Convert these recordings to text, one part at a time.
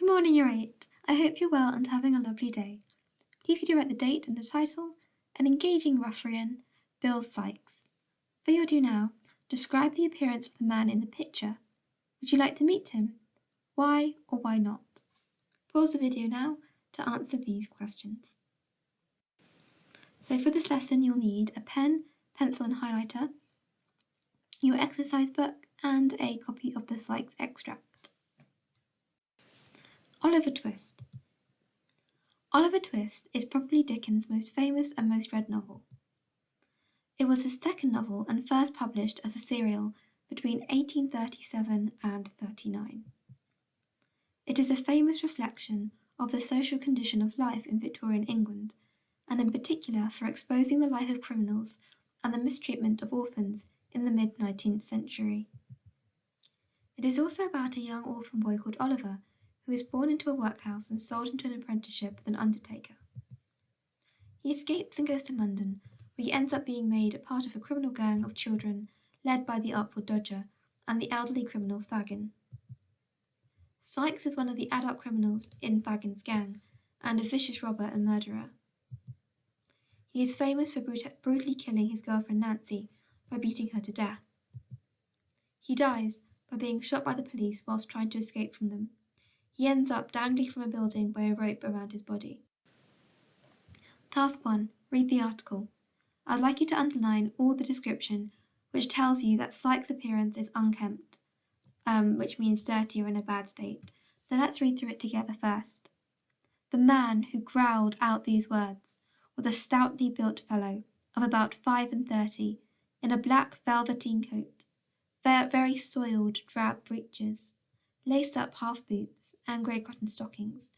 morning, Year 8. I hope you're well and having a lovely day. Please could you write the date and the title? An engaging ruffian, Bill Sikes. For your do now, describe the appearance of the man in the picture. Would you like to meet him? Why or why not? Pause the video now to answer these questions. So for this lesson, you'll need a pen, pencil and highlighter, your exercise book, and a copy of the Sikes extract. Oliver Twist. Oliver Twist is probably Dickens' most famous and most read novel. It was his second novel and first published as a serial between 1837 and 39. It is a famous reflection of the social condition of life in Victorian England, and in particular for exposing the life of criminals and the mistreatment of orphans in the mid-19th century. It is also about a young orphan boy called Oliver, who is born into a workhouse and sold into an apprenticeship with an undertaker. He escapes and goes to London, where he ends up being made a part of a criminal gang of children led by the Artful Dodger and the elderly criminal Fagin. Sikes is one of the adult criminals in Fagin's gang and a vicious robber and murderer. He is famous for brutally killing his girlfriend Nancy by beating her to death. He dies by being shot by the police whilst trying to escape from them. He ends up dangling from a building by a rope around his body. Task 1. Read the article. I'd like you to underline all the description which tells you that Sikes' appearance is unkempt, which means dirty or in a bad state. So let's read through it together first. The man who growled out these words was a stoutly built fellow of about 35, in a black velveteen coat, very soiled drab breeches, laced-up half-boots and grey cotton stockings,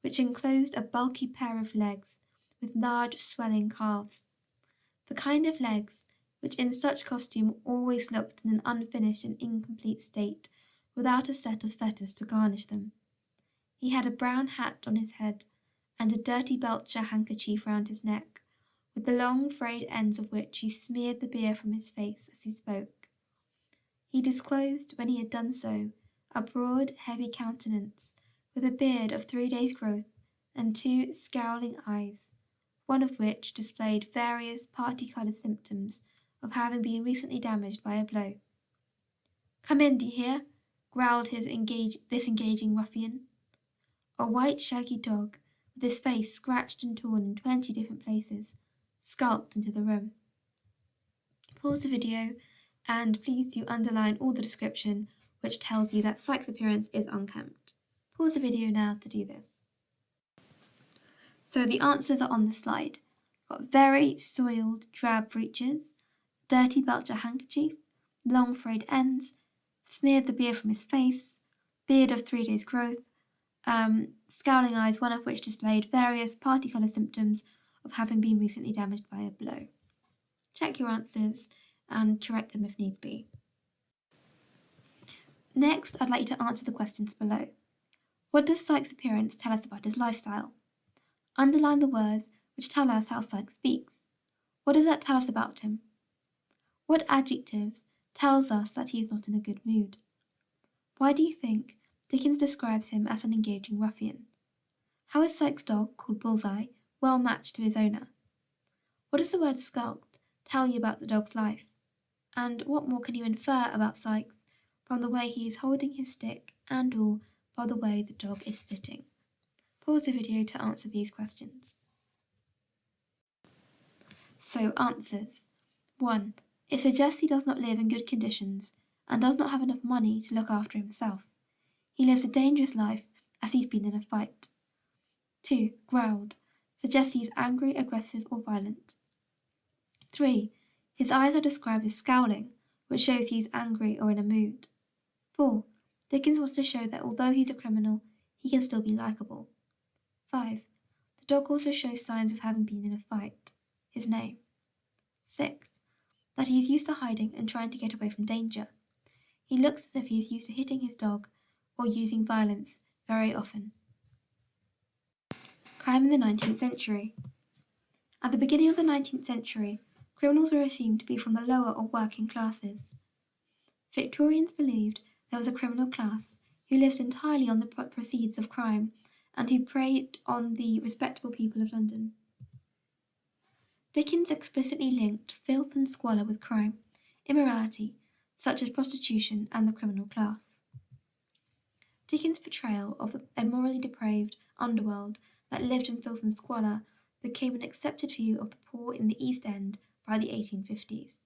which enclosed a bulky pair of legs with large swelling calves, the kind of legs which in such costume always looked in an unfinished and incomplete state without a set of fetters to garnish them. He had a brown hat on his head and a dirty belcher handkerchief round his neck, with the long frayed ends of which he smeared the beer from his face as he spoke. He disclosed, when he had done so, a broad, heavy countenance, with a beard of 3 days' growth, and 2 scowling eyes, one of which displayed various party-coloured symptoms of having been recently damaged by a blow. "Come in, do you hear?" growled this engaging ruffian. A white, shaggy dog, with his face scratched and torn in 20 different places, skulked into the room. Pause the video, and please do underline all the description which tells you that Sikes' appearance is unkempt. Pause the video now to do this. So the answers are on the slide. Got very soiled drab breeches, dirty belcher handkerchief, long frayed ends, smeared the beer from his face, beard of 3 days' growth, scowling eyes, one of which displayed various party-colour symptoms of having been recently damaged by a blow. Check your answers and correct them if needs be. Next, I'd like you to answer the questions below. What does Sikes' appearance tell us about his lifestyle? Underline the words which tell us how Sikes speaks. What does that tell us about him? What adjectives tells us that he is not in a good mood? Why do you think Dickens describes him as an engaging ruffian? How is Sikes' dog, called Bullseye, well matched to his owner? What does the word skulked tell you about the dog's life? And what more can you infer about Sikes from the way he is holding his stick and/or by the way the dog is sitting? Pause the video to answer these questions. So, answers. 1. It suggests he does not live in good conditions and does not have enough money to look after himself. He lives a dangerous life as he's been in a fight. 2. Growled. Suggests he is angry, aggressive or violent. 3. His eyes are described as scowling, which shows he is angry or in a mood. 4. Dickens wants to show that although he's a criminal, he can still be likeable. 5. The dog also shows signs of having been in a fight. His name. 6. That he is used to hiding and trying to get away from danger. He looks as if he is used to hitting his dog or using violence very often. Crime in the 19th century. At the beginning of the 19th century, criminals were assumed to be from the lower or working classes. Victorians believed there was a criminal class who lived entirely on the proceeds of crime and who preyed on the respectable people of London. Dickens explicitly linked filth and squalor with crime, immorality, such as prostitution and the criminal class. Dickens' portrayal of a morally depraved underworld that lived in filth and squalor became an accepted view of the poor in the East End by the 1850s.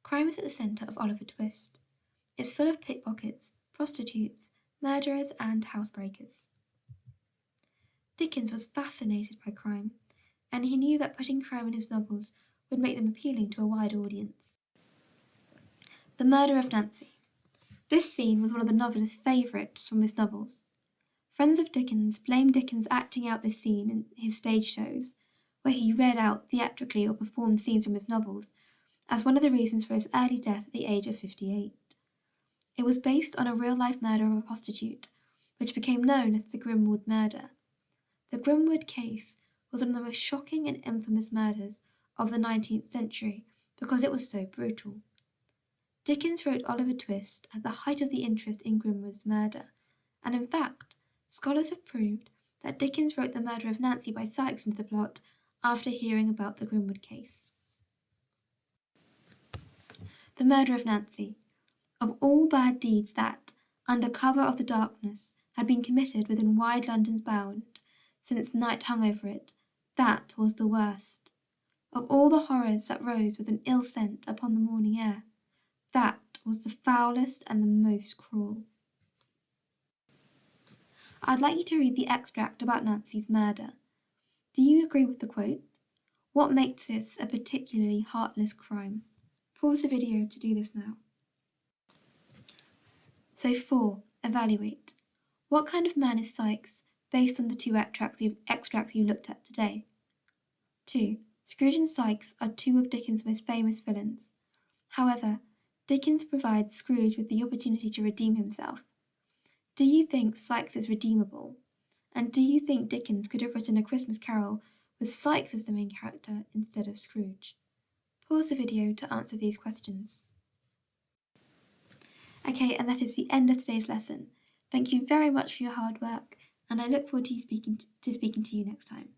Crime is at the centre of Oliver Twist. It's full of pickpockets, prostitutes, murderers, and housebreakers. Dickens was fascinated by crime, and he knew that putting crime in his novels would make them appealing to a wide audience. The Murder of Nancy. This scene was one of the novelist's favourites from his novels. Friends of Dickens blame Dickens acting out this scene in his stage shows, where he read out theatrically or performed scenes from his novels, as one of the reasons for his early death at the age of 58. It was based on a real-life murder of a prostitute, which became known as the Grimwood murder. The Grimwood case was one of the most shocking and infamous murders of the 19th century because it was so brutal. Dickens wrote Oliver Twist at the height of the interest in Grimwood's murder, and in fact, scholars have proved that Dickens wrote The Murder of Nancy by Sikes into the plot after hearing about the Grimwood case. The Murder of Nancy. Of all bad deeds that, under cover of the darkness, had been committed within wide London's bound since night hung over it, that was the worst. Of all the horrors that rose with an ill scent upon the morning air, that was the foulest and the most cruel. I'd like you to read the extract about Nancy's murder. Do you agree with the quote? What makes this a particularly heartless crime? Pause the video to do this now. So 4. Evaluate. What kind of man is Sikes based on the two extracts you looked at today? 2. Scrooge and Sikes are two of Dickens' most famous villains. However, Dickens provides Scrooge with the opportunity to redeem himself. Do you think Sikes is redeemable? And do you think Dickens could have written A Christmas Carol with Sikes as the main character instead of Scrooge? Pause the video to answer these questions. Okay, and that is the end of today's lesson. Thank you very much for your hard work, and I look forward to speaking to you next time.